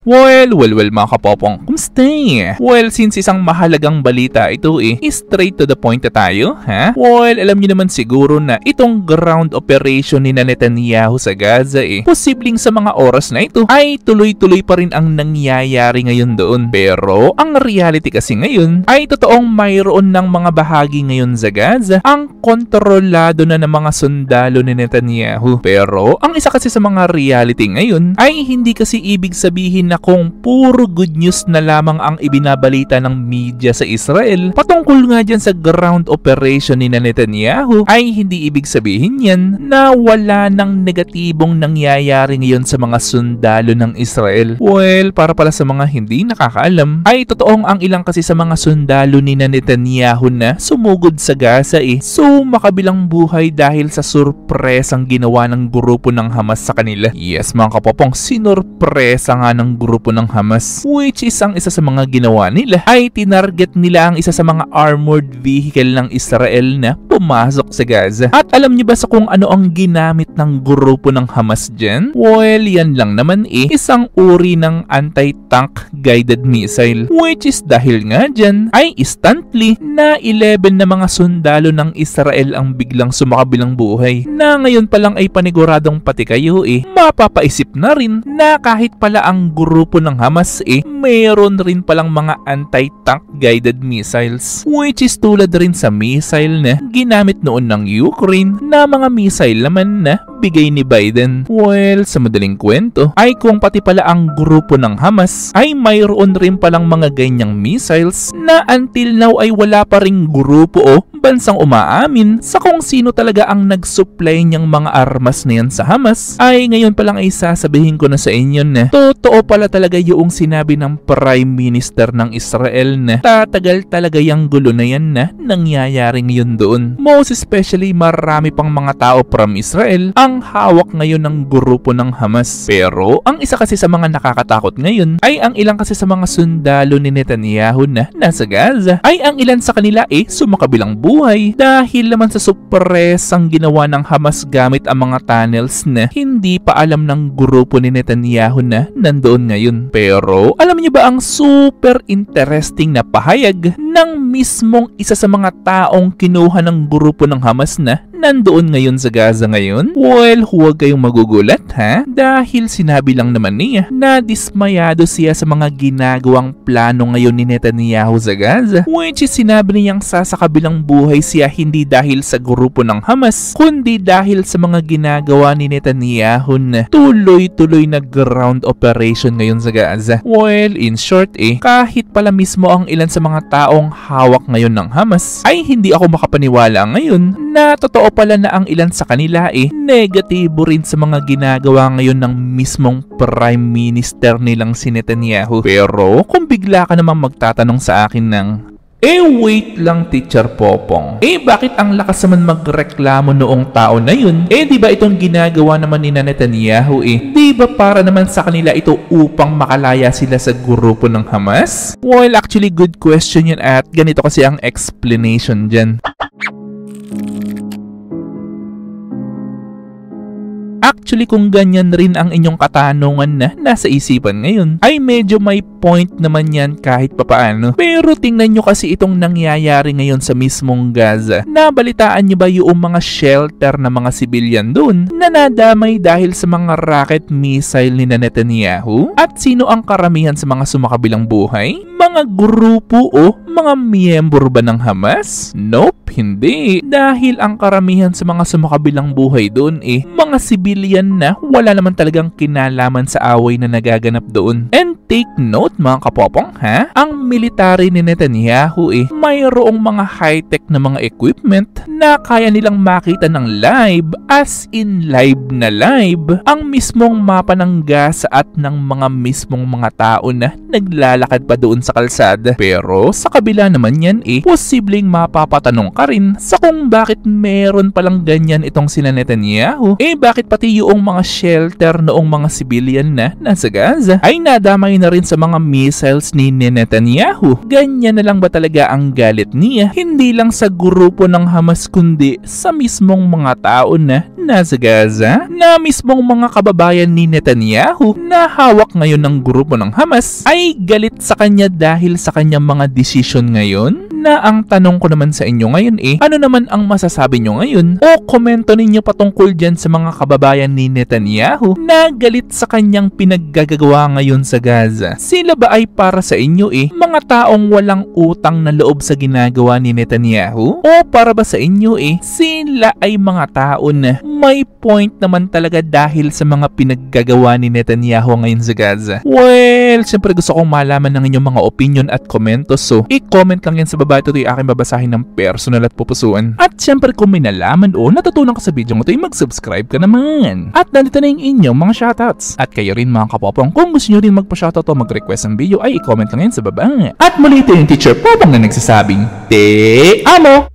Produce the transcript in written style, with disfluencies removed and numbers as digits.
Well, mga kapopong, kumusta? Well, since isang mahalagang balita ito straight to the point na tayo, ha? Well, alam niyo naman siguro na itong ground operation ni Netanyahu sa Gaza posibleng sa mga oras na ito ay tuloy-tuloy pa rin ang nangyayari ngayon doon. Pero, ang reality kasi ngayon ay totoong mayroon ng mga bahagi ngayon sa Gaza ang kontrolado na ng mga sundalo ni Netanyahu. Pero, ang isa kasi sa mga reality ngayon ay hindi kasi ibig sabihin na kung puro good news na lamang ang ibinabalita ng media sa Israel patungkol nga dyan sa ground operation ni Netanyahu ay hindi ibig sabihin yan na wala ng negatibong nangyayari ngayon sa mga sundalo ng Israel. Well, para pala sa mga hindi nakakaalam ay totoong ang ilang kasi sa mga sundalo ni Netanyahu na sumugod sa Gaza so makabilang buhay dahil sa surpresang ginawa ng grupo ng Hamas sa kanila. Yes mga kapopong, sinurpresa nga ng grupo ng Hamas, which is ang isa sa mga ginawa nila ay tinarget nila ang isa sa mga armored vehicle ng Israel na pumasok sa Gaza. At alam niyo ba sa kung ano ang ginamit ng grupo ng Hamas dyan? Well, yan lang naman isang uri ng anti-tank guided missile, which is dahil nga dyan ay instantly na 11 na mga sundalo ng Israel ang biglang sumakabilang buhay na ngayon pa lang ay paniguradong pati kayo mapapaisip na rin na kahit pala ang grupo ng Hamas mayroon rin palang mga anti-tank guided missiles, which is tulad rin sa missile na ginamit noon ng Ukraine na mga missile naman na bigay ni Biden. Well, sa madaling kwento ay kung pati pala ang grupo ng Hamas ay mayroon rin palang mga ganyang missiles na until now ay wala pa ring grupo bansang umaamin sa kung sino talaga ang nag-supply niyang mga armas na yan sa Hamas, ay ngayon pa lang ay sasabihin ko na sa inyo na totoo pala talaga yung sinabi ng Prime Minister ng Israel na tatagal talaga yung gulo na yan na nangyayari ngayon doon. Most especially marami pang mga tao from Israel ang hawak ngayon ng grupo ng Hamas. Pero ang isa kasi sa mga nakakatakot ngayon ay ang ilang kasi sa mga sundalo ni Netanyahu na nasa Gaza ay ang ilan sa kanila sumakabilang buhay dahil naman sa surpresang ginawa ng Hamas gamit ang mga tunnels na hindi pa alam ng grupo ni Netanyahu na nandoon ngayon. Pero alam niyo ba ang super interesting na pahayag ng mismong isa sa mga taong kinuha ng grupo ng Hamas na nandoon ngayon sa Gaza ngayon? Well, huwag kayong magugulat ha, dahil sinabi lang naman niya na dismayado siya sa mga ginagawang plano ngayon ni Netanyahu sa Gaza, which is sinabi niyang sasakabilang buhay siya hindi dahil sa grupo ng Hamas kundi dahil sa mga ginagawa ni Netanyahu na tuloy-tuloy na ground operation ngayon sa Gaza. Well, in short kahit pala mismo ang ilan sa mga taong hawak ngayon ng Hamas ay hindi ako makapaniwala ngayon na totoo pala na ang ilan sa kanila negatibo rin sa mga ginagawa ngayon ng mismong Prime Minister nilang si Netanyahu. Pero kung bigla ka namang magtatanong sa akin ng wait lang Teacher Popong, bakit ang lakas naman magreklamo noong tao na yun? Di ba itong ginagawa naman ni Netanyahu di ba para naman sa kanila ito upang makalaya sila sa grupo ng Hamas? Well, actually good question yun at ganito kasi ang explanation dyan. Actually, kung ganyan rin ang inyong katanungan na nasa isipan ngayon, ay medyo may point naman yan kahit papaano. Pero tingnan nyo kasi itong nangyayari ngayon sa mismong Gaza. Nabalitaan nyo ba yung mga shelter na mga civilian doon na nadamay dahil sa mga rocket missile ni Netanyahu? At sino ang karamihan sa mga sumakabilang buhay? Mga grupo mga miyembro ba ng Hamas? Nope, hindi. Dahil ang karamihan sa mga sumakabilang buhay doon mga civilian na wala naman talagang kinalaman sa away na nagaganap doon. And take note mga kapopong ha, ang military ni Netanyahu mayroong mga high-tech na mga equipment na kaya nilang makita ng live, as in live na live, ang mismong mapa ng Gaza at ng mga mismong mga tao na naglalakad pa doon sa kalsada. Pero sa kabila naman yan posibleng mapapatanong ka rin sa kung bakit meron palang ganyan itong sina Netanyahu. Bakit pati yung mga shelter noong mga civilian na nasa Gaza ay nadamay dahil na rin sa mga missiles ni Netanyahu. Ganyan na lang ba talaga ang galit niya? Hindi lang sa grupo ng Hamas kundi sa mismong mga tao na nasa Gaza, na mismong mga kababayan ni Netanyahu na hawak ngayon ng grupo ng Hamas ay galit sa kanya dahil sa kanyang mga desisyon ngayon. Na ang tanong ko naman sa inyo ngayon ano naman ang masasabi nyo ngayon o komento ninyo patungkol dyan sa mga kababayan ni Netanyahu na galit sa kanyang pinaggagawa ngayon sa Gaza? Sila ba ay para sa inyo mga taong walang utang na loob sa ginagawa ni Netanyahu? O para ba sa inyo sila ay mga tao na may point naman talaga dahil sa mga pinaggagawa ni Netanyahu ngayon sa Gaza? Well, siyempre gusto kong malaman ng inyong mga opinion at komento, so i-comment lang yan sa baba. Ito ay aking babasahin ng personal at pupusuan. At syempre kung may nalaman o natutunan ka sa video mo ito ay mag-subscribe ka naman. At nandito na yung inyong mga shoutouts. At kayo rin mga kapopong, kung gusto nyo rin magpa-shoutout o mag-request ng video ay i-comment lang yan sa baba. At muli ito yung Teacher Popong na nagsasabing, Te Amo!